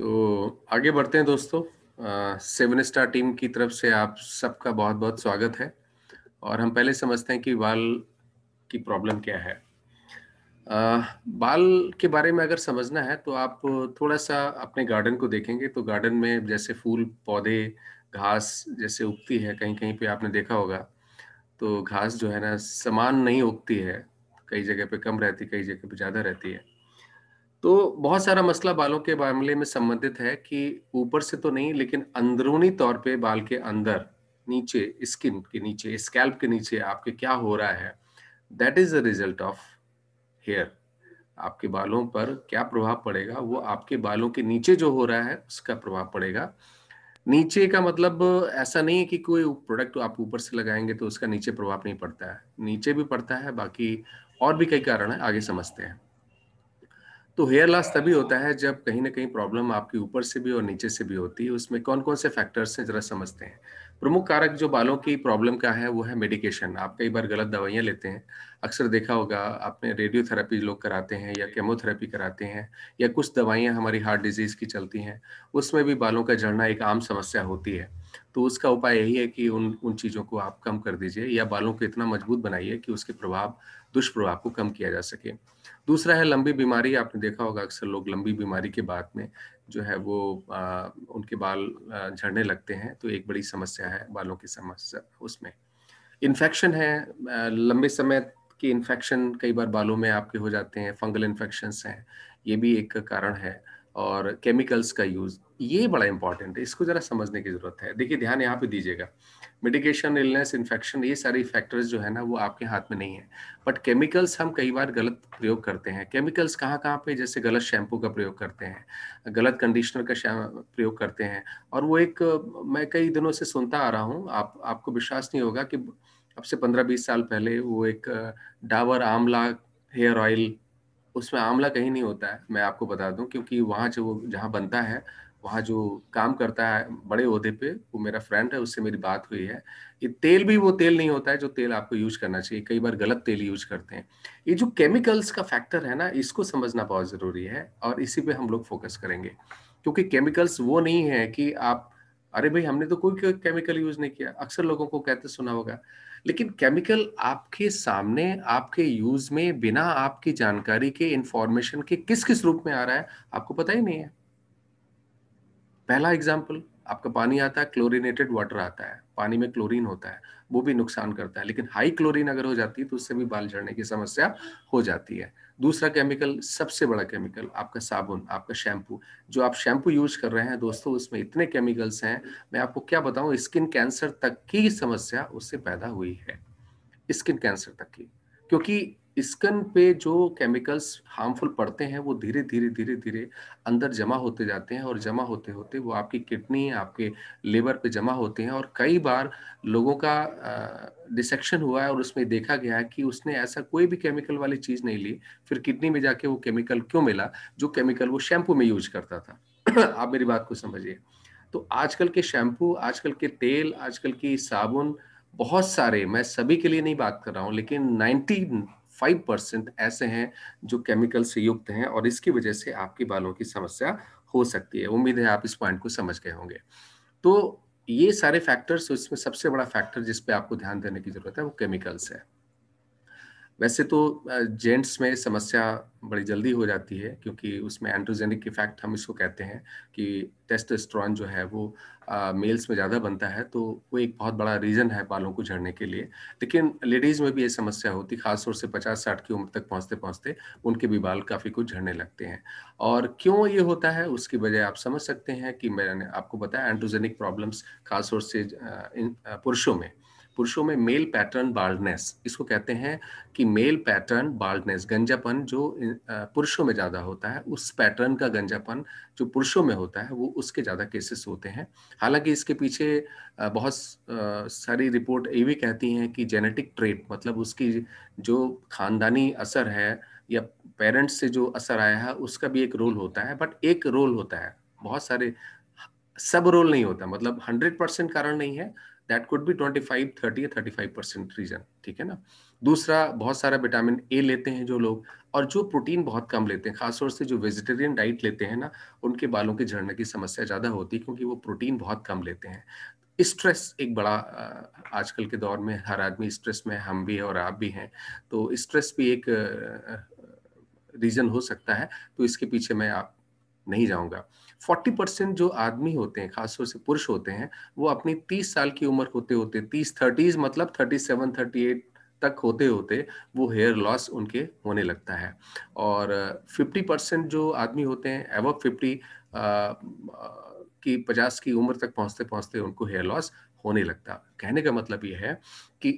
तो आगे बढ़ते हैं दोस्तों। सेवन स्टार टीम की तरफ से आप सबका बहुत बहुत स्वागत है। और हम पहले समझते हैं कि बाल की प्रॉब्लम क्या है। बाल के बारे में अगर समझना है तो आप थोड़ा सा अपने गार्डन को देखेंगे तो गार्डन में जैसे फूल पौधे घास जैसे उगती है, कहीं कहीं पे आपने देखा होगा। तो घास जो है ना समान नहीं उगती है, कई जगह पे कम रहती, कई जगह पे ज्यादा रहती है। तो बहुत सारा मसला बालों के मामले में संबंधित है कि ऊपर से तो नहीं, लेकिन अंदरूनी तौर पे बाल के अंदर नीचे स्किन के नीचे स्कैल्प के नीचे आपके क्या हो रहा है। That is the result of hair. आपके बालों पर क्या प्रभाव पड़ेगा, वो आपके बालों के नीचे जो हो रहा है उसका प्रभाव पड़ेगा। नीचे का मतलब ऐसा नहीं है कि कोई प्रोडक्ट आप ऊपर से लगाएंगे तो उसका नीचे प्रभाव नहीं पड़ता है, नीचे भी पड़ता है, बाकी और भी कई कारण है, आगे समझते हैं। तो हेयर लॉस तभी होता है जब कहीं ना कहीं प्रॉब्लम आपके ऊपर से भी और नीचे से भी होती है। उसमें कौन कौन से फैक्टर्स हैं जरा समझते हैं। प्रमुख कारक जो बालों की प्रॉब्लम का है वो है मेडिकेशन। आप कई बार गलत दवाइयां लेते हैं। अक्सर देखा होगा आपने, रेडियोथेरेपी लोग कराते हैं या केमोथेरेपी कराते हैं, या कुछ दवाइयां हमारी हार्ट डिजीज की चलती हैं, उसमें भी बालों का झड़ना एक आम समस्या होती है। तो उसका उपाय यही है कि उन उन चीज़ों को आप कम कर दीजिए या बालों को इतना मजबूत बनाइए कि उसके प्रभाव दुष्प्रभाव को कम किया जा सके। दूसरा है लंबी बीमारी। आपने देखा होगा अक्सर लोग लंबी बीमारी के बाद में जो है वो उनके बाल झड़ने लगते हैं, तो एक बड़ी समस्या है बालों की समस्या उसमें। इन्फेक्शन है, लंबे समय के इन्फेक्शन कई बार बालों में आपके हो जाते हैं, फंगल इन्फेक्शंस हैं, ये भी एक कारण है। और केमिकल्स का यूज, ये बड़ा इंपॉर्टेंट है, इसको जरा समझने की जरूरत है। देखिए ध्यान यहाँ पे दीजिएगा। मेडिकेशन, इलनेस, इन्फेक्शन, ये सारी फैक्टर्स जो है ना वो आपके हाथ में नहीं है। बट केमिकल्स हम कई बार गलत प्रयोग करते हैं। केमिकल्स कहाँ कहाँ पे, जैसे गलत शैम्पू का प्रयोग करते हैं, गलत कंडीशनर का प्रयोग करते हैं। और वो एक मैं कई दिनों से सुनता आ रहा हूँ, आपको विश्वास नहीं होगा कि अब से 15-20 साल पहले वो एक डाबर आंवला हेयर ऑयल, उसमें आंवला कहीं नहीं होता है, मैं आपको बता दूं, क्योंकि वहाँ जो जहाँ बनता है, वहाँ जो काम करता है बड़े ओहदे पे, वो मेरा फ्रेंड है, उससे मेरी बात हुई है। ये तेल भी वो तेल नहीं होता है जो तेल आपको यूज करना चाहिए, कई बार गलत तेल यूज करते हैं। ये जो केमिकल्स का फैक्टर है ना, इसको समझना बहुत जरूरी है और इसी पे हम लोग फोकस करेंगे। क्योंकि केमिकल्स वो नहीं है कि आप, अरे भाई हमने तो कोई केमिकल यूज नहीं किया, अक्सर लोगों को कहते सुना होगा। लेकिन केमिकल आपके सामने आपके यूज में बिना आपकी जानकारी के, इंफॉर्मेशन के, किस किस रूप में आ रहा है आपको पता ही नहीं है। पहला एग्जाम्पल, आपका पानी आता है, क्लोरीनेटेड वाटर आता है, पानी में क्लोरीन होता है, वो भी नुकसान करता है, लेकिन हाई क्लोरीन अगर हो जाती है तो उससे भी बाल झड़ने की समस्या हो जाती है। दूसरा केमिकल, सबसे बड़ा केमिकल, आपका साबुन, आपका शैम्पू। जो आप शैम्पू यूज कर रहे हैं दोस्तों, उसमें इतने केमिकल्स हैं, मैं आपको क्या बताऊं, स्किन कैंसर तक की समस्या उससे पैदा हुई है, स्किन कैंसर तक की। क्योंकि स्किन पे जो केमिकल्स हार्मफुल पड़ते हैं वो धीरे धीरे धीरे धीरे अंदर जमा होते जाते हैं, और जमा होते होते वो आपकी किडनी, आपके लिवर पे जमा होते हैं। और कई बार लोगों का डिसेक्शन हुआ है और उसमें देखा गया है कि उसने ऐसा कोई भी केमिकल वाली चीज नहीं ली, फिर किडनी में जाके वो केमिकल क्यों मिला, जो केमिकल वो शैम्पू में यूज करता था। आप मेरी बात को समझिए। तो आजकल के शैम्पू, आजकल के तेल, आजकल की साबुन, बहुत सारे, मैं सभी के लिए नहीं बात कर रहा हूं, लेकिन 95% ऐसे हैं जो केमिकल से युक्त हैं, और इसकी वजह से आपके बालों की समस्या हो सकती है। उम्मीद है आप इस पॉइंट को समझ गए होंगे। तो ये सारे फैक्टर्स, इसमें सबसे बड़ा फैक्टर जिस पे आपको ध्यान देने की जरूरत है वो केमिकल्स है। वैसे तो जेंट्स में समस्या बड़ी जल्दी हो जाती है, क्योंकि उसमें एंड्रोजेनिक इफेक्ट हम इसको कहते हैं, कि टेस्टोस्टेरोन जो है वो मेल्स में ज़्यादा बनता है, तो वो एक बहुत बड़ा रीज़न है बालों को झड़ने के लिए। लेकिन लेडीज़ में भी ये समस्या होती है, खासतौर से 50-60 की उम्र तक पहुँचते पहुँचते उनके भी बाल काफ़ी कुछ झड़ने लगते हैं। और क्यों ये होता है उसकी वजह आप समझ सकते हैं कि मैंने आपको बताया, एंड्रोजेनिक प्रॉब्लम्स खासतौर से पुरुषों में मेल पैटर्न बाल्डनेस, इसको कहते हैं कि मेल पैटर्न बाल्डनेस, गंजापन जो पुरुषों में ज्यादा होता है, उस पैटर्न का गंजापन जो पुरुषों में होता है वो उसके ज्यादा केसेस होते हैं। हालांकि इसके पीछे बहुत सारी रिपोर्ट ये भी कहती हैं कि जेनेटिक ट्रेट, मतलब उसकी जो खानदानी असर है या पेरेंट्स से जो असर आया है उसका भी एक रोल होता है। बट एक रोल होता है, बहुत सारे सब रोल नहीं होता, मतलब 100% कारण नहीं है। दैट कुड बी 25, 30 या 35% रीजन, ठीक है ना। दूसरा बहुत सारा विटामिन ए लेते हैं जो लोग, और जो प्रोटीन बहुत कम लेते हैं, खास तौर से जो वेजिटेरियन डाइट लेते हैं ना, उनके बालों के झड़ने की समस्या ज़्यादा होती है क्योंकि वो प्रोटीन बहुत कम लेते हैं। स्ट्रेस एक बड़ा आजकल के दौर में हर आदमी स्ट्रेस में है, हम भी हैं और आप भी हैं। तो स्ट्रेस भी एक रीज़न हो सकता है, तो इसके पीछे मैं आप नहीं जाऊँगा। 40% जो आदमी होते हैं, खास तौर से पुरुष होते हैं, वो अपनी 30 साल की उम्र होते-होते 30 मतलब 37-38 तक होते-होते वो हेयर लॉस उनके होने लगता है। और 50% जो आदमी होते हैं अबव 50 की 50 की उम्र तक पहुँचते-पहुँचते उनको हेयर लॉस होने लगता है। कहने का मतलब ये है कि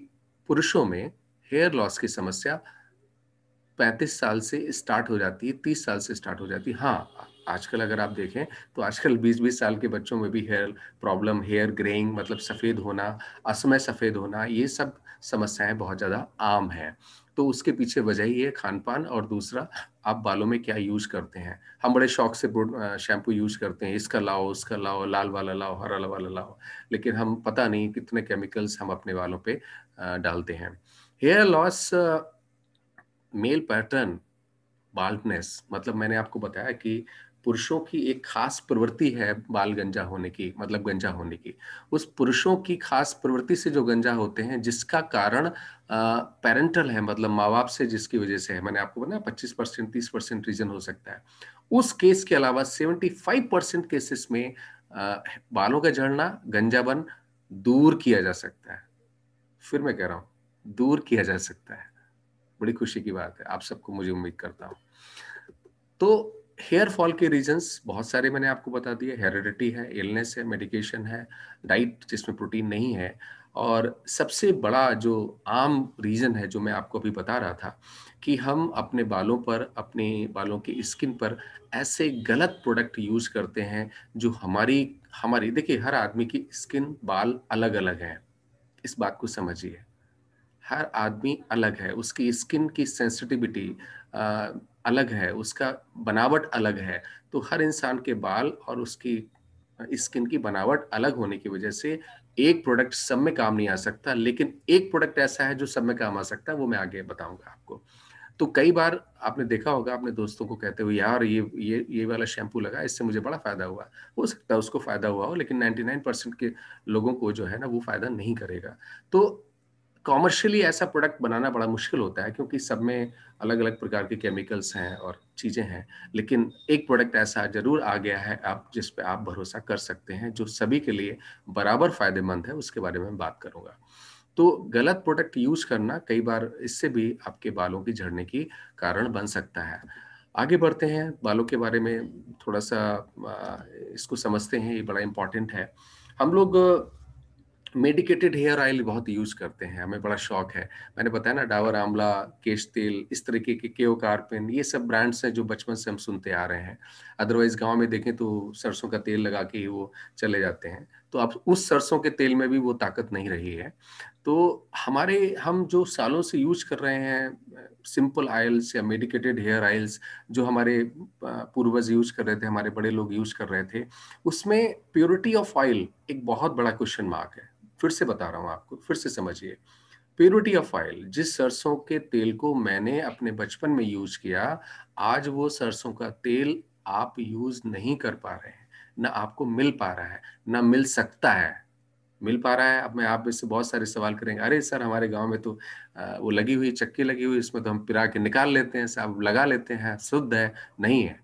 पुरुषों में हेयर लॉस की समस्या 35 साल से स्टार्ट हो जाती है, 30 साल से स्टार्ट हो जाती है। हाँ, आजकल अगर आप देखें तो आजकल 20-20 साल के बच्चों में भी हेयर प्रॉब्लम, हेयर ग्रेइंग मतलब सफ़ेद होना, असमय सफ़ेद होना, ये सब समस्याएँ बहुत ज़्यादा आम हैं। तो उसके पीछे वजह ही है खान-पान, और दूसरा आप बालों में क्या यूज़ करते हैं। हम बड़े शौक से शैम्पू यूज़ करते हैं, इसका लाओ, उसका लाओ, लाल वाला लाओ, हरा वाला लाओ, लेकिन हम पता नहीं कितने केमिकल्स हम अपने बालों पे डालते हैं। Hair loss male pattern baldness मतलब मैंने आपको बताया कि पुरुषों की एक खास प्रवृत्ति है बाल गंजा होने की, मतलब गंजा होने की। उस पुरुषों की खास प्रवृत्ति से जो गंजा होते हैं, जिसका कारण पैरेंटल है, मतलब माँ-बाप से जिसकी वजह से है। मैंने आपको बताया 25% 30% रीज़न हो सकता है। उस केस के अलावा 75% केसेस में बालों का झड़ना, गंजापन दूर किया जा सकता है। फिर मैं कह रहा हूँ, दूर किया जा सकता है। बड़ी खुशी की बात है, आप सबको मुझे उम्मीद करता हूँ। तो हेयर फॉल के रीजंस बहुत सारे मैंने आपको बता दिए, हेरिडिटी है, इलनेस है, मेडिकेशन है, डाइट जिसमें प्रोटीन नहीं है, और सबसे बड़ा जो आम रीज़न है जो मैं आपको अभी बता रहा था कि हम अपने बालों पर, अपने बालों की स्किन पर ऐसे गलत प्रोडक्ट यूज़ करते हैं जो हमारी हमारी देखिए हर आदमी की स्किन, बाल अलग-अलग हैं, इस बात को समझिए। हर आदमी अलग है, उसकी स्किन की सेंसिटिविटी अ, अलग है, उसका बनावट अलग है। तो हर इंसान के बाल और उसकी स्किन की बनावट अलग होने की वजह से एक प्रोडक्ट सब में काम नहीं आ सकता, लेकिन एक प्रोडक्ट ऐसा है जो सब में काम आ सकता है, वो मैं आगे बताऊँगा आपको। तो कई बार आपने देखा होगा अपने दोस्तों को कहते हुए, यार ये वाला शैम्पू लगा, इससे मुझे बड़ा फ़ायदा हुआ। हो सकता है उसको फ़ायदा हुआ हो, लेकिन 99% के लोगों को जो है ना वो फ़ायदा नहीं करेगा। तो कॉमर्शियली ऐसा प्रोडक्ट बनाना बड़ा मुश्किल होता है क्योंकि सब में अलग-अलग प्रकार के केमिकल्स हैं और चीज़ें हैं। लेकिन एक प्रोडक्ट ऐसा ज़रूर आ गया है आप जिस पे आप भरोसा कर सकते हैं, जो सभी के लिए बराबर फ़ायदेमंद है, उसके बारे में मैं बात करूँगा। तो गलत प्रोडक्ट यूज़ करना कई बार इससे भी आपके बालों की झड़ने की कारण बन सकता है। आगे बढ़ते हैं, बालों के बारे में थोड़ा-सा इसको समझते हैं, ये बड़ा इम्पोर्टेंट है। हम लोग मेडिकेटेड हेयर ऑयल बहुत यूज़ करते हैं, हमें बड़ा शौक है। मैंने बताया ना डाबर आंवला, केश तेल, इस तरीके के केओ कार्पिन, ये सब ब्रांड्स हैं जो बचपन से हम सुनते आ रहे हैं। अदरवाइज़ गाँव में देखें तो सरसों का तेल लगा के ही वो चले जाते हैं। तो अब उस सरसों के तेल में भी वो ताकत नहीं रही है। तो हम जो सालों से यूज़ कर रहे हैं सिंपल ऑयल्स या मेडिकेटेड हेयर ऑयल्स जो हमारे पूर्वज यूज़ कर रहे थे, हमारे बड़े लोग यूज़ कर रहे थे, उसमें प्योरिटी ऑफ ऑयल एक बहुत बड़ा क्वेश्चन मार्क है। फिर से बता रहा हूँ आपको, फिर से समझिए। प्योरिटी ऑफ ऑयल, जिस सरसों के तेल को मैंने अपने बचपन में यूज़ किया, आज वो सरसों का तेल आप यूज़ नहीं कर पा रहे हैं, ना आपको मिल पा रहा है, ना मिल सकता है। मिल पा रहा है, अब मैं आप इससे बहुत सारे सवाल करेंगे, "अरे सर, हमारे गाँव में तो वो लगी हुई चक्की लगी हुई है, इसमें तो हम पिरा के निकाल लेते हैं साहब, लगा लेते हैं, शुद्ध है।" नहीं है।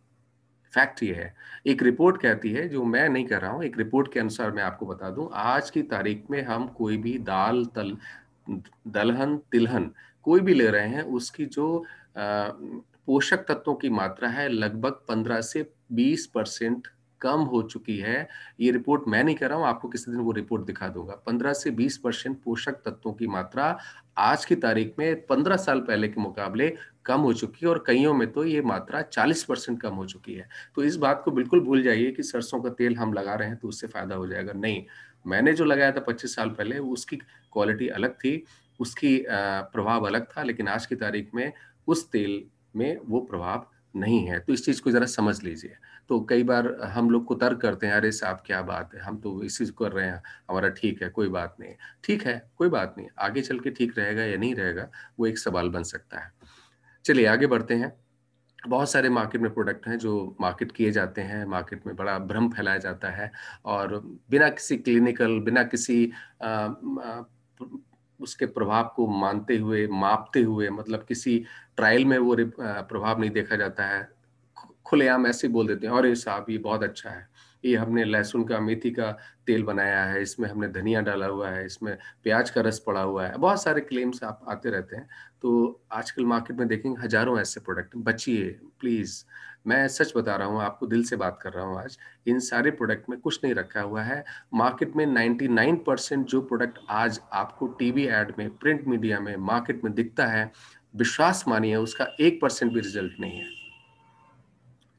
फैक्ट ये है। एक रिपोर्ट कहती है, जो मैं नहीं कह रहा हूँ, एक रिपोर्ट के अनुसार मैं आपको बता दूँ, आज की तारीख में हम कोई भी दाल, दलहन, तिलहन कोई भी ले रहे हैं, उसकी जो पोषक तत्वों की मात्रा है, लगभग 15 से 20% कम हो चुकी है। ये रिपोर्ट मैं नहीं कह रहा हूँ, आपको किसी दिन वो रिपोर्ट दिखा दूँगा। 15 से 20% पोषक तत्वों की मात्रा आज की तारीख में 15 साल पहले के मुकाबले कम हो चुकी है और कइयों में तो ये मात्रा 40% कम हो चुकी है। तो इस बात को बिल्कुल भूल जाइए कि सरसों का तेल हम लगा रहे हैं तो उससे फ़ायदा हो जाएगा, नहीं। मैंने जो लगाया था 25 साल पहले उसकी क्वालिटी अलग थी, उसकी प्रभाव अलग था, लेकिन आज की तारीख में उस तेल में वो प्रभाव नहीं है, तो इस चीज़ को ज़रा समझ लीजिए। तो कई बार हम लोग को तर्क करते हैं, "अरे साहब क्या बात है, हम तो इसी से कर रहे हैं, हमारा ठीक है, कोई बात नहीं।" ठीक है, कोई बात नहीं, आगे चल के ठीक रहेगा या नहीं रहेगा, वो एक सवाल बन सकता है। चलिए आगे बढ़ते हैं। बहुत सारे मार्केट में प्रोडक्ट हैं जो मार्केट किए जाते हैं, मार्केट में बड़ा भ्रम फैलाया जाता है और बिना किसी क्लिनिकल, बिना किसी उसके प्रभाव को मानते हुए, मापते हुए मतलब किसी ट्रायल में वो प्रभाव नहीं देखा जाता है। खुलेआम ऐसे ही बोल देते हैं, "अरे साहब ये बहुत अच्छा है। ये हमने लहसुन का, मेथी का तेल बनाया है, इसमें हमने धनिया डाला हुआ है, इसमें प्याज का रस पड़ा हुआ है।" बहुत सारे क्लेम्स आप आते रहते हैं। तो आजकल मार्केट में देखेंगे हज़ारों ऐसे प्रोडक्ट बचिए प्लीज़। मैं सच बता रहा हूँ, आपको दिल से बात कर रहा हूँ आज। इन सारे प्रोडक्ट में कुछ नहीं रखा हुआ है। मार्केट में 99% जो प्रोडक्ट आज आपको टीवी ऐड में, प्रिंट मीडिया में, मार्केट में दिखता है, विश्वास मानिए उसका 1% भी रिज़ल्ट नहीं है।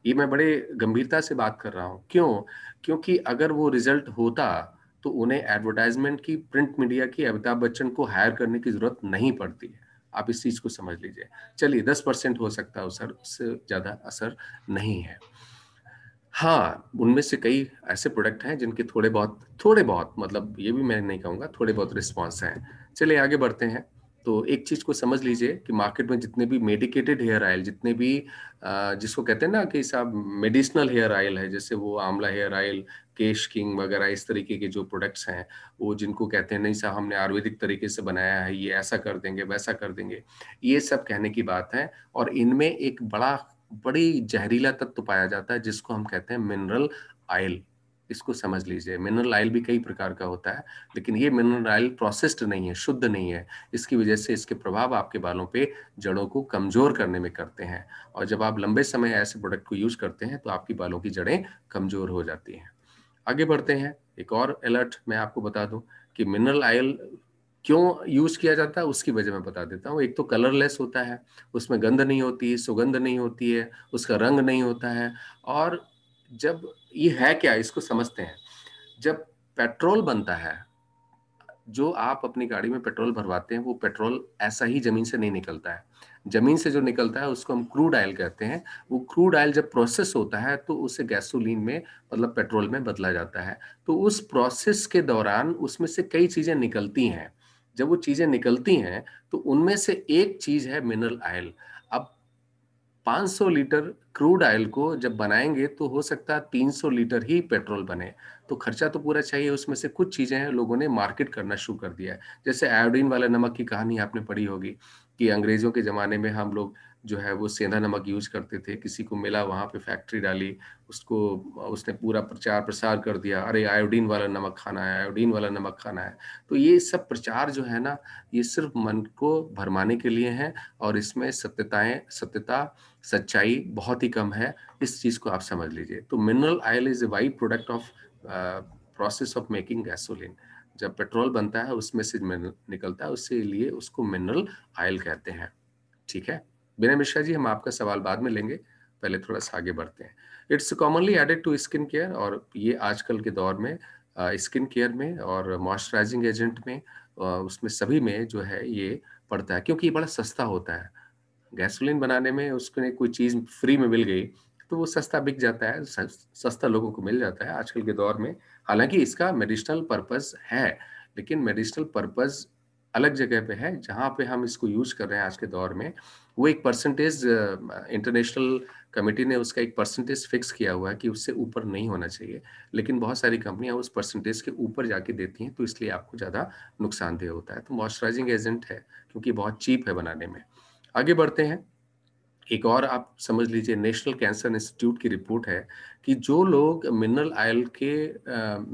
ये मैं बड़े गंभीरता से बात कर रहा हूँ। क्यों? क्योंकि अगर वो रिज़ल्ट होता, तो उन्हें एडवर्टाइज़मेंट की, प्रिंट मीडिया की अमिताभ बच्चन को हायर करने की ज़रूरत नहीं पड़ती है। आप इस चीज़ को समझ लीजिए। चलिए 10% हो सकता है असर, उससे ज़्यादा असर नहीं है। हाँ, उनमें से कई ऐसे प्रोडक्ट हैं जिनके थोड़े बहुत मतलब ये भी मैं नहीं कहूँगा, थोड़े बहुत रिस्पॉन्स हैं। चलिए आगे बढ़ते हैं। तो एक चीज़ को समझ लीजिए कि मार्केट में जितने भी मेडिकेटेड हेयर ऑयल, जितने भी जिसको कहते हैं ना कि साहब मेडिसिनल हेयर ऑयल है, जैसे वो आंवला हेयर ऑयल, केश किंग वगैरह इस तरीके के जो प्रोडक्ट्स हैं, वो जिनको कहते हैं नहीं साहब हमने आयुर्वेदिक तरीके से बनाया है, ये ऐसा कर देंगे, वैसा कर देंगे। ये सब कहने की बात है और इनमें एक बड़ी जहरीला तत्व पाया जाता है जिसको हम कहते हैं मिनरल ऑयल। इसको समझ लीजिए, मिनरल ऑयल भी कई प्रकार का होता है, लेकिन ये मिनरल ऑयल प्रोसेस्ड नहीं है, शुद्ध नहीं है। इसकी वजह से इसके प्रभाव आपके बालों पे जड़ों को कमज़ोर करने में करते हैं और जब आप लंबे समय ऐसे प्रोडक्ट को यूज़ करते हैं, तो आपकी बालों की जड़ें कमज़ोर हो जाती हैं। आगे बढ़ते हैं, एक और अलर्ट मैं आपको बता दूँ कि मिनरल ऑयल क्यों यूज़ किया जाता है, उसकी वजह मैं बता देता हूँ। एक तो कलरलेस होता है, उसमें गंध नहीं होती, सुगंध नहीं होती है, उसका रंग नहीं होता है और जब ये है क्या इसको समझते हैं। जब पेट्रोल बनता है, जो आप अपनी गाड़ी में पेट्रोल भरवाते हैं, वो पेट्रोल ऐसा ही ज़मीन से नहीं निकलता है। ज़मीन से जो निकलता है उसको हम क्रूड ऑयल कहते हैं। वो क्रूड ऑयल जब प्रोसेस होता है तो उसे गैसोलीन में मतलब पेट्रोल में बदला जाता है। तो उस प्रोसेस के दौरान उसमें से कई चीज़ें निकलती हैं। जब वो चीज़ें निकलती हैं तो उनमें से एक चीज़ है मिनरल ऑयल। अब 500 लीटर क्रूड ऑयल को जब बनाएँगे तो हो सकता है 300 लीटर ही पेट्रोल बने। तो खर्चा तो पूरा चाहिए, उसमें से कुछ चीज़ें हैं लोगों ने मार्केट करना शुरू कर दिया है। जैसे आयोडीन वाला नमक की कहानी आपने पढ़ी होगी कि अंग्रेज़ों के ज़माने में हम लोग जो है वो सेंधा नमक यूज़ करते थे। किसी को मिला वहाँ पे फैक्ट्री डाली, उसको उसने पूरा प्रचार-प्रसार कर दिया, अरे आयोडीन वाला नमक खाना है, आयोडीन वाला नमक खाना है। तो ये सब प्रचार जो है ना, ये सिर्फ़ मन को भरमाने के लिए है और इसमें सत्यता सच्चाई बहुत ही कम है, इस चीज़ को आप समझ लीजिए। तो mineral oil is a by product of process of making gasoline. जब पेट्रोल बनता है उसमें से मिनरल निकलता है, उसी लिए उसको मिनरल ऑयल कहते हैं। ठीक है? विनय मिश्रा जी हम आपका सवाल बाद में लेंगे, पहले थोड़ा-सा आगे बढ़ते हैं। It's commonly added to skin care और ये आजकल के दौर में स्किन केयर में और मॉइस्चराइजिंग एजेंट में उसमें सभी में जो है ये पड़ता है क्योंकि ये बड़ा सस्ता होता है। गैसोलीन बनाने में उसको कोई चीज़ फ्री में मिल गई, तो वो सस्ता बिक जाता है, सस्ता लोगों को मिल जाता है आजकल के दौर में। हालाँकि इसका मेडिसिनल पर्पज़ है, लेकिन मेडिसिनल पर्पज़ अलग जगह पे है, जहाँ पे हम इसको यूज़ कर रहे हैं आज के दौर में, वो एक परसेंटेज इंटरनेशनल कमिटी ने उसका एक परसेंटेज फिक्स किया हुआ है कि उससे ऊपर नहीं होना चाहिए। लेकिन बहुत सारी कंपनियाँ उस परसेंटेज के ऊपर जाके देती हैं, तो इसलिए आपको ज़्यादा नुकसानदेह होता है। तो मॉइस्चराइजिंग एजेंट है, क्योंकि बहुत चीप है बनाने में। आगे बढ़ते हैं। एक और आप समझ लीजिए नेशनल कैंसर इंस्टीट्यूट की रिपोर्ट है कि जो लोग मिनरल ऑयल के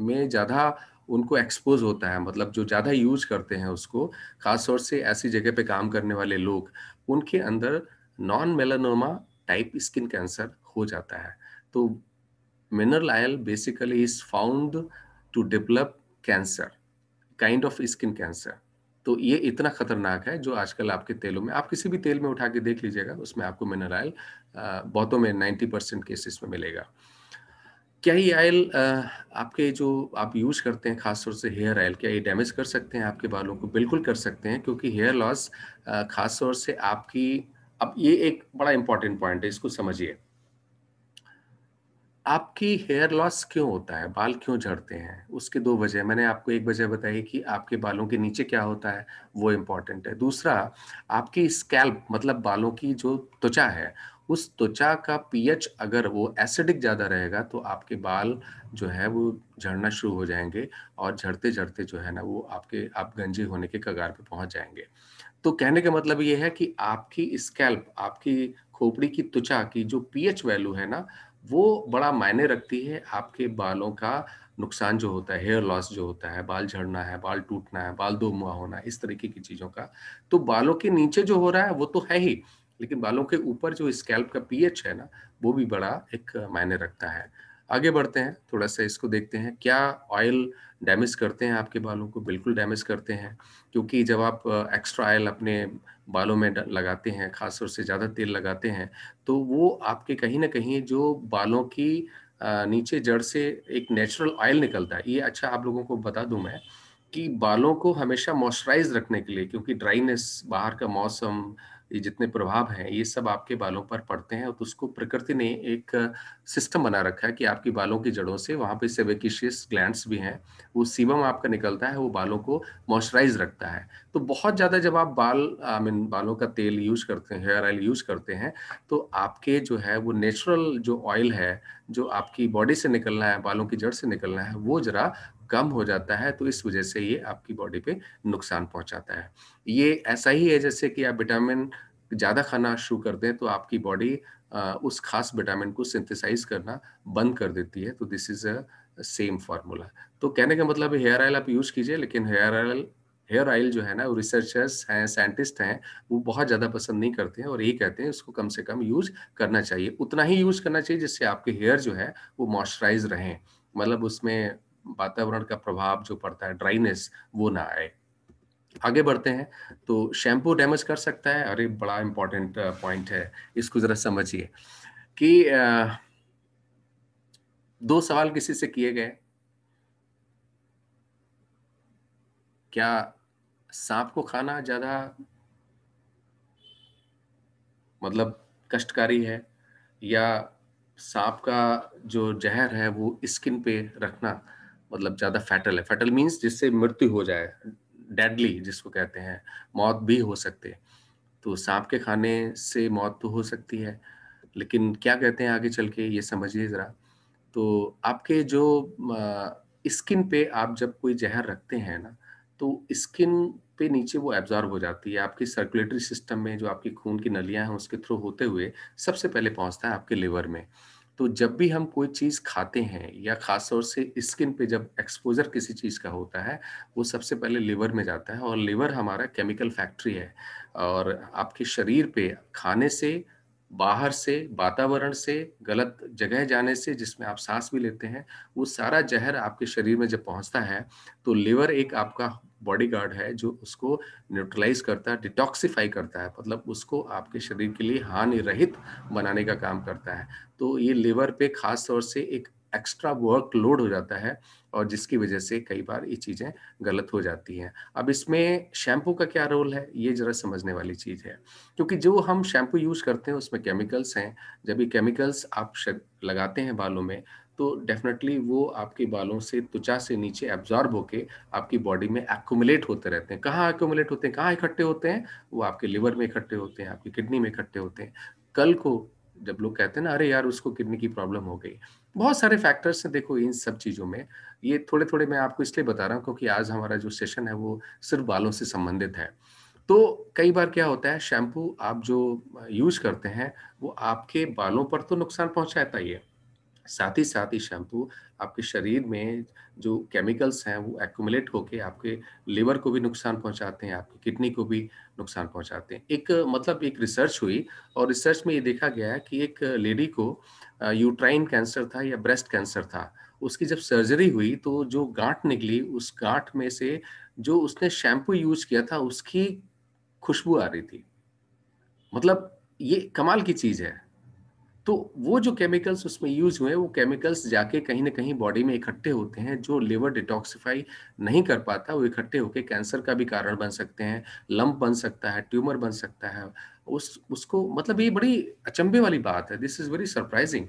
में ज़्यादा उनको एक्सपोज़ होता है मतलब जो ज़्यादा यूज़ करते हैं उसको, ख़ास तौर से ऐसी जगह पे काम करने वाले लोग, उनके अंदर non melanoma type skin cancer हो जाता है। तो mineral oil basically is found to develop cancer. Kind of skin cancer. तो ये इतना खतरनाक है जो आजकल आपके तेलों में आप किसी भी तेल में उठा के देख लीजिएगा, उसमें आपको मिनरल ऑयल बहुतों में 90% केसेस में मिलेगा। क्या ये ऑयल आपके जो आप यूज़ करते हैं ख़ास तौर से हेयर ऑयल, क्या ये डैमेज कर सकते हैं आपके बालों को? बिल्कुल कर सकते हैं क्योंकि हेयर लॉस ख़ास तौर से आपकी अब ये एक बड़ा इम्पोर्टेंट पॉइंट है, इसको समझिए। आपकी हेयर लॉस क्यों होता है? बाल क्यों झड़ते हैं? उसकी 2 वजह मैंने आपको एक वजह बताई कि आपके बालों के नीचे क्या होता है, वो इम्पोर्टेंट है। दूसरा, आपकी स्कैल्प मतलब बालों की जो त्वचा है, उस त्वचा का पीएच अगर वो एसिडिक ज़्यादा रहेगा, तो आपके बाल जो है वो झड़ना शुरू हो जाएँगे और झड़ते-झड़ते जो है ना वो आप गंजे होने के कगार पे पहुँच जाएँगे। तो कहने का मतलब ये है कि आपकी स्कैल्प, आपकी खोपड़ी की त्वचा की जो पीएच वैल्यू है ना, वो बड़ा मायने रखती है आपके बालों का नुकसान जो होता है, हेयर लॉस जो होता है, बाल झड़ना है, बाल टूटना है, बाल दोमुहा होना है, इस तरीके की चीज़ों का। तो बालों के नीचे जो हो रहा है, वो तो है ही, लेकिन बालों के ऊपर जो स्कैल्प का पीएच है ना, वो भी बड़ा एक मायने रखता है। आगे बढ़ते हैं, थोड़ा-सा इसको देखते हैं। क्या ऑयल डैमेज करते हैं आपके बालों को? बिल्कुल डैमेज करते हैं। क्योंकि जब आप एक्स्ट्रा ऑयल अपने बालों में लगाते हैं, खासतौर से ज़्यादा तेल लगाते हैं, तो वो आपके कहीं न कहीं जो बालों की नीचे जड़ से एक नेचुरल ऑयल निकलता है। ये अच्छा आप लोगों को बता दूँ मैं कि बालों को हमेशा मॉइस्चराइज़ रखने के लिए, क्योंकि ड्राइनेस, बाहर का मौसम, ये जितने प्रभाव हैं, ये सब आपके बालों पर पड़ते हैं, तो उसको प्रकृति ने एक सिस्टम बना रखा है कि आपकी बालों की जड़ों से वहाँ पे सेबेकिशियस ग्लैंड्स भी हैं, वो सीबम आपका निकलता है, वो बालों को मॉइस्चराइज़ रखता है। तो बहुत ज़्यादा जब आप बालों का तेल यूज़ करते हैं, हेयर ऑयल यूज़ करते हैं, तो आपके जो है वो नेचुरल जो ऑयल है, जो आपकी बॉडी से निकलना है, बालों की जड़ से निकलना है, वो ज़रा कम हो जाता है, तो इस वजह से ये आपकी बॉडी पे नुकसान पहुँचाता है। ये ऐसा ही है जैसे कि आप विटामिन ज़्यादा खाना शुरू कर दें, तो आपकी बॉडी उस खास विटामिन को सिंथेसाइज़ करना बंद कर देती है, तो this is a same formula. तो कहने का मतलब है हेयर ऑयल आप यूज़ कीजिए, लेकिन हेयर ऑयल जो है ना, वो रिसर्चर्स हैं, साइंटिस्ट हैं, वो बहुत ज़्यादा पसंद नहीं करते हैं और यही कहते हैं उसको कम से कम यूज़ करना चाहिए। उतना ही यूज़ करना चाहिए जिससे आपके हेयर जो है वो मॉइस्चराइज़ रहें। मतलब उसमें वातावरण का प्रभाव जो पड़ता है, ड्राइनेस, वो ना आए। आगे बढ़ते हैं, तो शैम्पू डैमेज कर सकता है? अरे! बड़ा इम्पोर्टेंट पॉइंट है, इसको ज़रा समझिए कि 2 सवाल किसी से किए गए, क्या साँप को खाना ज़्यादा मतलब कष्टकारी है या सांप का जो ज़हर है वो स्किन पे रखना मतलब ज़्यादा फैटल है। फैटल मीन्स जिससे मृत्यु हो जाए, डेडली जिसको कहते हैं, मौत भी हो सकती है। तो सांप के खाने से मौत तो हो सकती है, लेकिन क्या कहते हैं आगे चल के ये समझिए ज़रा। तो आपके जो स्किन पे आप जब कोई ज़हर रखते हैं ना, तो स्किन पे नीचे वो एब्ज़ॉर्ब हो जाती है। आपकी सर्कुलेटरी सिस्टम में जो आपकी खून की नलियाँ हैं, उसके थ्रू होते हुए सबसे पहले पहुँचता है आपके लिवर में। तो जब भी हम कोई चीज़ खाते हैं या ख़ास तौर से स्किन पे जब एक्सपोज़र किसी चीज़ का होता है, वो सबसे पहले लिवर में जाता है और लिवर हमारा केमिकल फैक्ट्री है और आपके शरीर पे खाने से बाहर से, वातावरण से, गलत जगह जाने से जिसमें आप साँस भी लेते हैं, वो सारा ज़हर आपके शरीर में जब पहुँचता है, तो लिवर एक आपका बॉडीगार्ड है जो उसको न्यूट्रलाइज़ करता है, डिटॉक्सिफ़ाई करता है, मतलब उसको आपके शरीर के लिए हानि रहित बनाने का काम करता है। तो ये लिवर पे ख़ास तौर से एक एक्स्ट्रा वर्कलोड हो जाता है और जिसकी वजह से कई बार ये चीज़ें गलत हो जाती हैं। अब इसमें शैम्पू का क्या रोल है, ये ज़रा समझने वाली चीज़ है। क्योंकि जो हम शैम्पू यूज़ करते हैं उसमें केमिकल्स हैं, जब ये केमिकल्स आप लगाते हैं बालों में, तो डेफ़िनेटली वो आपके बालों से त्वचा से नीचे एब्ज़ॉर्ब होके आपकी बॉडी में एक्युमुलेट होते रहते हैं। कहाँ एक्युमुलेट होते हैं, कहाँ इकट्ठे होते हैं? वो आपके लिवर में इकट्ठे होते हैं, आपकी किडनी में इकट्ठे होते हैं। कल को जब लोग कहते हैं ना, "अरे यार! उसको किडनी की प्रॉब्लम हो गई।" बहुत सारे फैक्टर्स हैं देखो इन सब चीज़ों में। ये थोड़े-थोड़े मैं आपको इसलिए बता रहा हूँ क्योंकि आज हमारा जो सेशन है वो सिर्फ़ बालों से संबंधित है। तो कई बार क्या होता है शैम्पू आप जो यूज़ करते हैं, वो आपके बालों पर तो नुकसान पहुँचाता ही है। साथ ही शैम्पू आपके शरीर में जो केमिकल्स हैं वो एक्युमुलेट होके आपके लिवर को भी नुकसान पहुँचाते हैं, आपकी किडनी को भी नुकसान पहुँचाते हैं। एक रिसर्च हुई और रिसर्च में ये देखा गया है कि एक लेडी को यूट्राइन कैंसर था या ब्रेस्ट कैंसर था। उसकी जब सर्जरी हुई तो जो गाँठ निकली, उस गाँठ में से जो उसने शैम्पू यूज़ किया था उसकी खुशबू आ रही थी। मतलब ये कमाल की चीज़ है। तो वो जो केमिकल्स उसमें यूज़ हुए, वो केमिकल्स जाके कहीं न कहीं बॉडी में इकट्ठे होते हैं, जो लिवर डिटॉक्सिफ़ाई नहीं कर पाता, वो इकट्ठे होके कैंसर का भी कारण बन सकते हैं, लम्प बन सकता है, ट्यूमर बन सकता है, उसको मतलब ये बड़ी अचंभे वाली बात है, दिस इज़ वेरी सरप्राइजिंग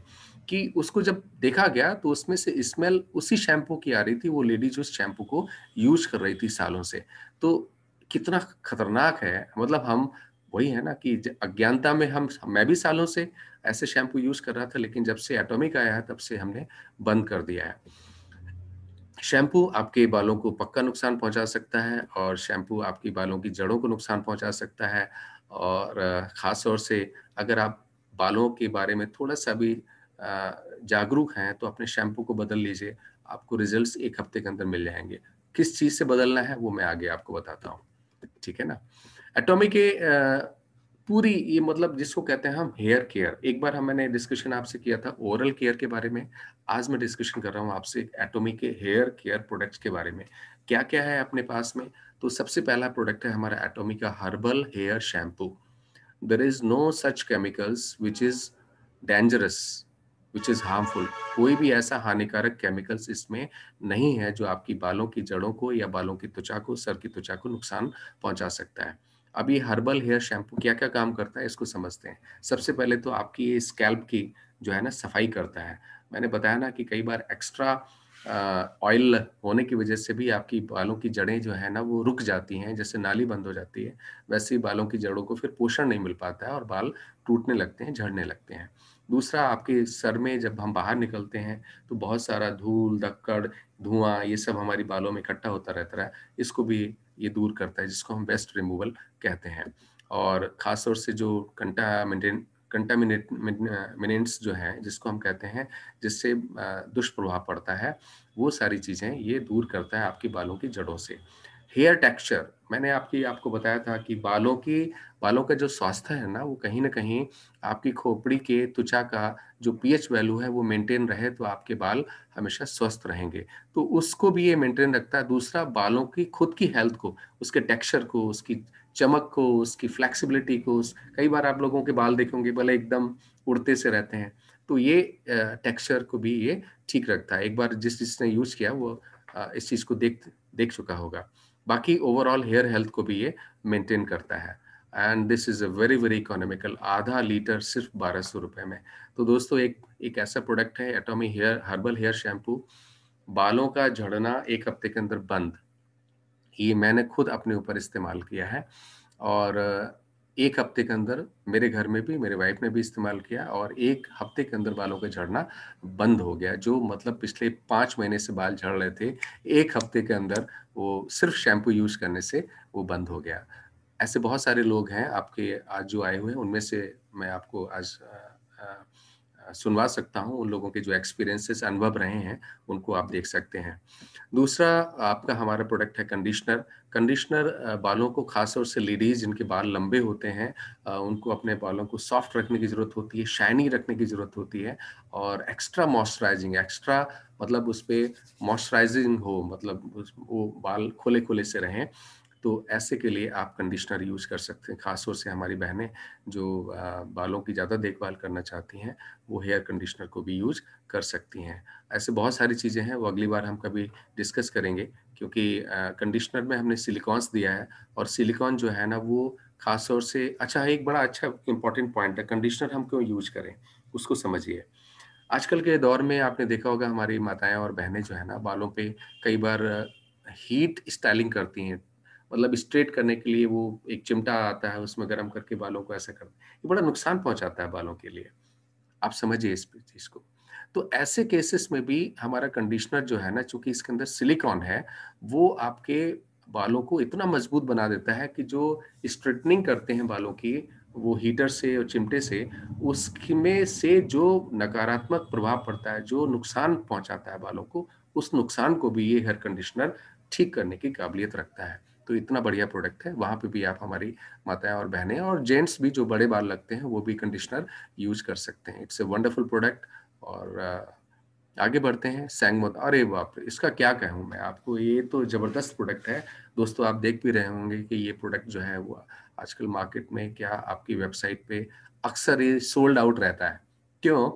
कि उसको जब देखा गया तो उसमें से स्मेल उसी शैम्पू की आ रही थी, वो लेडी जो उस शैम्पू को यूज़ कर रही थी सालों से। तो कितना खतरनाक है, मतलब हम वही है ना कि अज्ञानता में हम मैं भी सालों से ऐसे शैम्पू यूज़ कर रहा था, लेकिन जब से एटॉमिक आया है तब से हमने बंद कर दिया है। शैम्पू आपके बालों को पक्का नुकसान पहुँचा सकता है और शैम्पू आपकी बालों की जड़ों को नुकसान पहुँचा सकता है और ख़ास तौर से अगर आप बालों के बारे में थोड़ा-सा भी जागरूक हैं, तो अपने शैम्पू को बदल लीजिए। आपको रिज़ल्ट्स 1 हफ़्ते के अंदर मिल जाएँगे। किस चीज़ से बदलना है, वो मैं आगे आपको बताता हूँ। ठीक है ना? एटॉमिक के पूरी ये मतलब जिसको कहते हैं हम हेयर केयर, एक बार हम मैंने डिस्कशन आपसे किया था ओरल केयर के बारे में, आज मैं डिस्कशन कर रहा हूँ आपसे एटॉमिक के हेयर केयर प्रोडक्ट्स के बारे में। क्या-क्या है अपने पास में? तो सबसे पहला प्रोडक्ट है हमारा एटॉमिक का herbal hair shampoo. There is no such chemicals which is dangerous, which is harmful. कोई भी ऐसा हानिकारक केमिकल्स इसमें नहीं है जो आपकी बालों की जड़ों को या बालों की त्वचा को, सर की त्वचा को नुकसान पहुँचा सकता है। अब ये हर्बल हेयर शैम्पू क्या-क्या काम करता है इसको समझते हैं। सबसे पहले तो आपकी ये स्कैल्प की जो है ना सफाई करता है। मैंने बताया ना कि कई बार एक्स्ट्रा ऑयल होने की वजह से भी आपकी बालों की जड़ें जो है ना वो रुक जाती हैं, जैसे नाली बंद हो जाती है, वैसे ही बालों की जड़ों को फिर पोषण नहीं मिल पाता है और बाल टूटने लगते हैं, झड़ने लगते हैं। दूसरा आपके सर में जब हम बाहर निकलते हैं, तो बहुत सारा धूल-धक्कड़, धुआँ ये सब हमारी बालों में इकट्ठा होता रहता है। इसको भी ये दूर करता है, जिसको हम वेस्ट रिमूवल कहते हैं। और ख़ास तौर से जो कंटामिनेंट्स जो हैं, जिसको हम कहते हैं, जिससे दुष्प्रभाव पड़ता है, वो सारी चीज़ें ये दूर करता है आपके बालों की जड़ों से। हेयर टेक्सचर मैंने आपको बताया था कि बालों का जो स्वास्थ्य है ना, वो कहीं न कहीं आपकी खोपड़ी के त्वचा का जो पीएच वैल्यू है, वो मेंटेन रहे, तो आपके बाल हमेशा स्वस्थ रहेंगे। तो उसको भी ये मेंटेन रखता है। दूसरा बालों की खुद की हेल्थ को, उसके टेक्सचर को, उसकी चमक को, उसकी फ्लेक्सिबिलिटी को कई बार आप लोगों के बाल देखे होंगे भले एकदम उड़ते से रहते हैं, तो ये टेक्सचर को भी ये ठीक रखता है। एक बार जिसने यूज़ किया वो इस चीज़ को देख देख चुका होगा। बाकी ओवरऑल हेयर हेल्थ को भी ये मेंटेन करता है and this is a very, very economical आधा लीटर सिर्फ़ ₹1200 में। तो दोस्तों एक एक ऐसा प्रोडक्ट है Atomy hair herbal hair shampoo, बालों का झड़ना 1 हफ्ते के अंदर बंद। ये मैंने खुद अपने ऊपर इस्तेमाल किया है और 1 हफ्ते के अंदर मेरे घर में भी मेरे वाइफ़ ने भी इस्तेमाल किया और 1 हफ्ते के अंदर बालों का झड़ना बंद हो गया। जो मतलब पिछले 5 महीने से बाल झड़ रहे थे, 1 हफ्ते के अंदर वो सिर्फ़ शैम्पू यूज़ करने से वो बंद हो गया। ऐसे बहुत सारे लोग हैं आपके आज जो आए हुए हैं, उनमें से मैं आपको आज सुनवा सकता हूँ। उन लोगों के जो एक्सपीरियंसेस अनुभव रहे हैं, उनको आप देख सकते हैं। दूसरा आपका हमारा प्रोडक्ट है कंडीशनर। कंडीशनर बालों को ख़ास तौर से लेडीज़ जिनके बाल लंबे होते हैं उनको अपने बालों को सॉफ्ट रखने की ज़रूरत होती है, शाइनी रखने की ज़रूरत होती है और एक्स्ट्रा मॉइस्चराइज़िंग एक्स्ट्रा मतलब उसपे मॉइस्चराइज़िंग हो मतलब वो बाल खुले-खुले से रहें। तो ऐसे के लिए आप कंडीशनर यूज़ कर सकते हैं। ख़ास तौर से हमारी बहनें जो बालों की ज़्यादा देखभाल करना चाहती हैं, वो हेयर कंडीशनर को भी यूज़ कर सकती हैं। ऐसे बहुत सारी चीज़ें हैं, वो अगली बार हम कभी डिस्कस करेंगे क्योंकि कंडीशनर में हमने सिलिकॉन्स दिया है और सिलिकॉन जो है ना वो ख़ास तौर से अच्छा एक बड़ा अच्छा इम्पोर्टेंट पॉइंट है, कंडीशनर हम क्यों यूज़ करें? उसको समझिए। आजकल के दौर में आपने देखा होगा हमारी माताएँ और बहनें जो है ना बालों पे कई बार हीट स्टाइलिंग करती हैं। मतलब स्ट्रेट करने के लिए वो एक चिमटा आता है उसमें गरम करके बालों को ऐसा करते हैं। ये बड़ा नुकसान पहुँचाता है बालों के लिए। आप समझिए इस चीज़ को। तो ऐसे केसेस में भी हमारा कंडीशनर जो है ना, चूँकि इसके अंदर सिलिकॉन है, वो आपके बालों को इतना मजबूत बना देता है कि जो स्ट्रेटनिंग करते हैं बालों की, वो हीटर से और चिमटे से, उसमें से जो नकारात्मक प्रभाव पड़ता है, जो नुकसान पहुँचाता है बालों को, उस नुकसान को भी ये हेयर कंडीशनर ठीक करने की काबिलियत रखता है। तो इतना बढ़िया प्रोडक्ट है, वहाँ पे भी आप हमारी माताएँ और बहनें और जेंट्स भी जो बड़े बाल लगते हैं, वो भी कंडीशनर यूज़ कर सकते हैं। इट्स अ वंडरफुल प्रोडक्ट और आगे बढ़ते हैं सैंगमोद अरे बाप रे! इसका क्या कहूँ मैं आपको ये तो ज़बरदस्त प्रोडक्ट है। दोस्तों आप देख भी रहे होंगे कि ये प्रोडक्ट जो है वो आजकल मार्केट में क्या आपकी वेबसाइट पे अक्सर ये सोल्ड आउट रहता है। क्यों?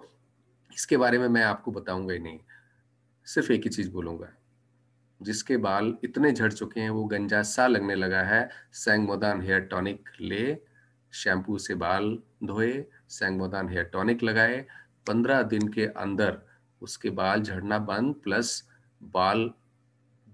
इसके बारे में मैं आपको बताऊँगा ही नहीं। सिर्फ़ एक ही चीज़ बोलूँगा, जिसके बाल इतने झड़ चुके हैं वो गंजा-सा लगने लगा है, सैंगमोदान हेयर टॉनिक ले शैम्पू से बाल धोए, सैंगमोदान हेयर टॉनिक लगाए, 15 दिन के अंदर उसके बाल झड़ना बंद प्लस बाल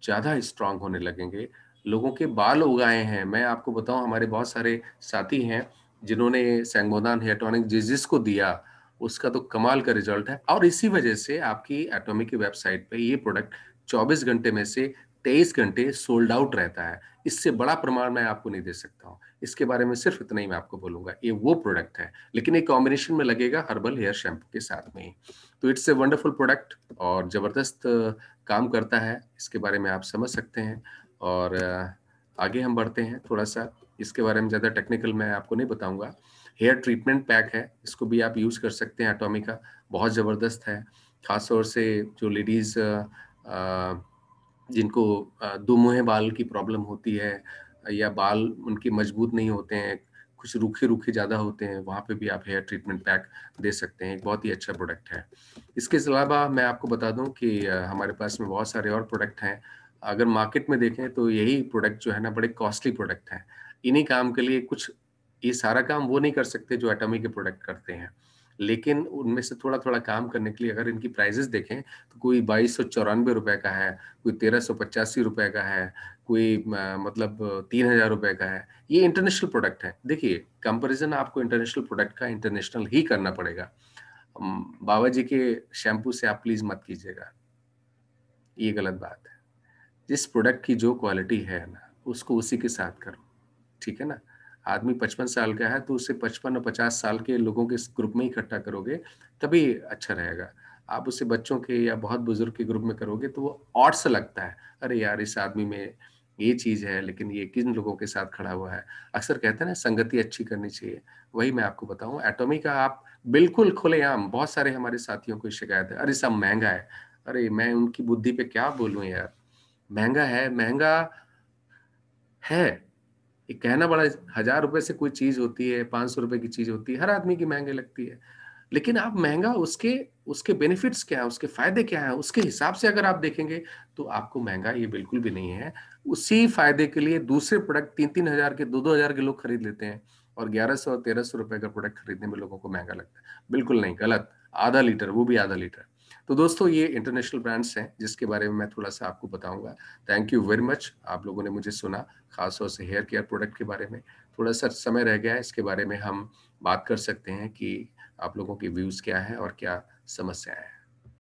ज़्यादा स्ट्रॉन्ग होने लगेंगे। लोगों के बाल उगाए हैं, मैं आपको बताऊँ हमारे बहुत सारे साथी हैं, जिन्होंने सैंगमोदान हेयर टॉनिक जिसको दिया, उसका तो कमाल का रिज़ल्ट है और इसी वजह से आपकी एटॉमिक की वेबसाइट पे ये प्रोडक्ट 24 घंटे में से 23 घंटे सोल्ड आउट रहता है। इससे बड़ा प्रमाण मैं आपको नहीं दे सकता हूँ। इसके बारे में सिर्फ़ इतना ही मैं आपको बोलूँगा, ये वो प्रोडक्ट है, लेकिन ये कॉम्बिनेशन में लगेगा हर्बल हेयर शैम्पू के साथ में ही। तो इट्स अ वंडरफुल प्रोडक्ट और ज़बरदस्त काम करता है, इसके बारे में आप समझ सकते हैं और आगे हम बढ़ते हैं थोड़ा-सा, इसके बारे में ज़्यादा टेक्निकल मैं आपको नहीं बताऊँगा। हेयर ट्रीटमेंट पैक है, इसको भी आप यूज़ कर सकते हैं एटॉमी का, बहुत ज़बरदस्त है। ख़ास तौर से जो लेडीज़ जिनको दुमुहे बाल की प्रॉब्लम होती है या बाल उनके मजबूत नहीं होते हैं, कुछ रूखे-रूखे ज़्यादा होते हैं, वहाँ पे भी आप हेयर ट्रीटमेंट पैक दे सकते हैं, एक बहुत ही अच्छा प्रोडक्ट है। इसके अलावा मैं आपको बता दूँ कि हमारे पास में बहुत सारे और प्रोडक्ट हैं। अगर मार्केट में देखें तो यही प्रोडक्ट जो है ना बड़े कॉस्टली प्रोडक्ट हैं। इन्हीं काम के लिए कुछ ये सारा काम वो नहीं कर सकते जो एटॉमी के प्रोडक्ट करते हैं। लेकिन उनमें से थोड़ा-थोड़ा काम करने के लिए अगर इनकी प्राइसेज़ देखें, तो कोई ₹2294 का है, कोई ₹1385 का है, कोई मतलब ₹3000 का है। ये इंटरनेशनल प्रोडक्ट है। देखिए, कंपैरिज़न आपको इंटरनेशनल प्रोडक्ट का इंटरनेशनल ही करना पड़ेगा। बाबा जी के शैम्पू से आप प्लीज़ मत कीजिएगा, ये गलत बात है। जिस प्रोडक्ट की जो क्वालिटी है ना, उसको उसी के साथ करो, ठीक है ना? आदमी 55 साल का है, तो उसे 55 और 50 साल के लोगों के इस ग्रुप में इकट्ठा करोगे, तभी अच्छा रहेगा। आप उसे बच्चों के या बहुत बुज़ुर्ग के ग्रुप में करोगे, तो वो ऑड सा लगता है। अरे यार! इस आदमी में ये चीज़ है, लेकिन ये किन लोगों के साथ खड़ा हुआ है। अक्सर कहते हैं ना, संगति अच्छी करनी चाहिए। वही मैं आपको बताऊँ, एटॉमी का आप बिल्कुल खुलेआम बहुत सारे हमारे साथियों को शिकायत है, "अरे! सब महँगा है।" अरे! मैं उनकी बुद्धि पे क्या बोलूँ यार? महँगा है, महँगा है। ये कहना बड़ा ₹1000 से कोई चीज़ होती है, ₹500 की चीज़ होती है, हर आदमी की महँगी लगती है। लेकिन आप महँगा उसके उसके बेनिफिट्स क्या हैं, उसके फ़ायदे क्या हैं, उसके हिसाब से अगर आप देखेंगे, तो आपको महँगा ये बिल्कुल भी नहीं है। उसी फ़ायदे के लिए दूसरे प्रोडक्ट 3-3 हज़ार के, 2-2 हज़ार के लोग खरीद लेते हैं और 1100 और ₹1300 का प्रोडक्ट खरीदने में लोगों को महँगा लगता है। बिल्कुल नहीं, गलत। आधा लीटर, वो भी आधा लीटर। तो दोस्तों ये इंटरनेशनल ब्रांड्स हैं, जिसके बारे में मैं थोड़ा-सा आपको बताऊँगा। थैंक यू वेरी मच, आप लोगों ने मुझे सुना, ख़ास तौर से हेयर केयर प्रोडक्ट के बारे में। थोड़ा-सा समय रह गया है, इसके बारे में हम बात कर सकते हैं कि आप लोगों के व्यूज़ क्या हैं और क्या समस्याएँ हैं?